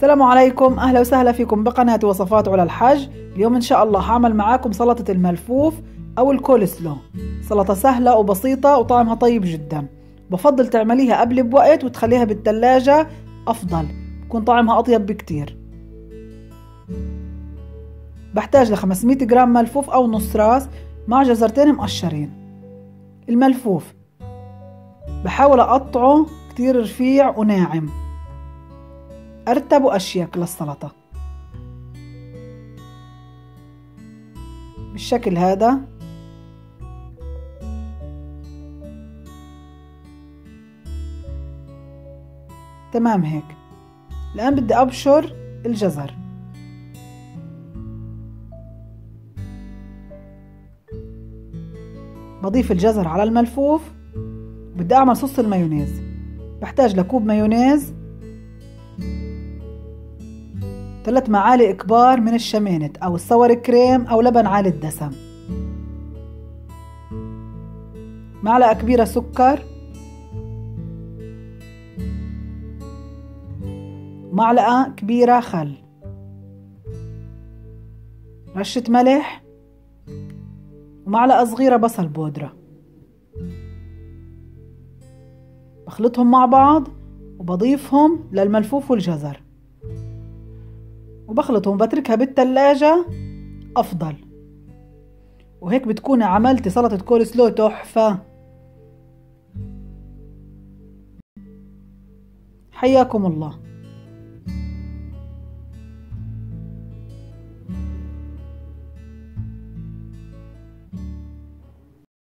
السلام عليكم، أهلا وسهلا فيكم بقناة وصفات علا الحاج. اليوم إن شاء الله هعمل معاكم سلطة الملفوف أو الكولسلو. سلطة سهلة وبسيطة وطعمها طيب جدا. بفضل تعمليها قبل بوقت وتخليها بالثلاجة أفضل، بكون طعمها أطيب بكتير. بحتاج ل 500 جرام ملفوف أو نص راس مع جزرتين مقشرين. الملفوف بحاول أقطعه كتير رفيع وناعم، أرتب وأشيك للسلطة بالشكل هذا. تمام هيك. الآن بدي أبشر الجزر. بضيف الجزر على الملفوف. بدي أعمل صوص المايونيز. بحتاج لكوب مايونيز، 3 معالق كبار من الشمانت أو السور كريم أو لبن عالي الدسم، معلقة كبيرة سكر، معلقة كبيرة خل، رشة ملح، ومعلقة صغيرة بصل بودرة. بخلطهم مع بعض وبضيفهم للملفوف والجزر وبخلطهم، بتركها بالثلاجة أفضل. وهيك بتكوني عملتي سلطة كولسلو تحفة. حياكم الله.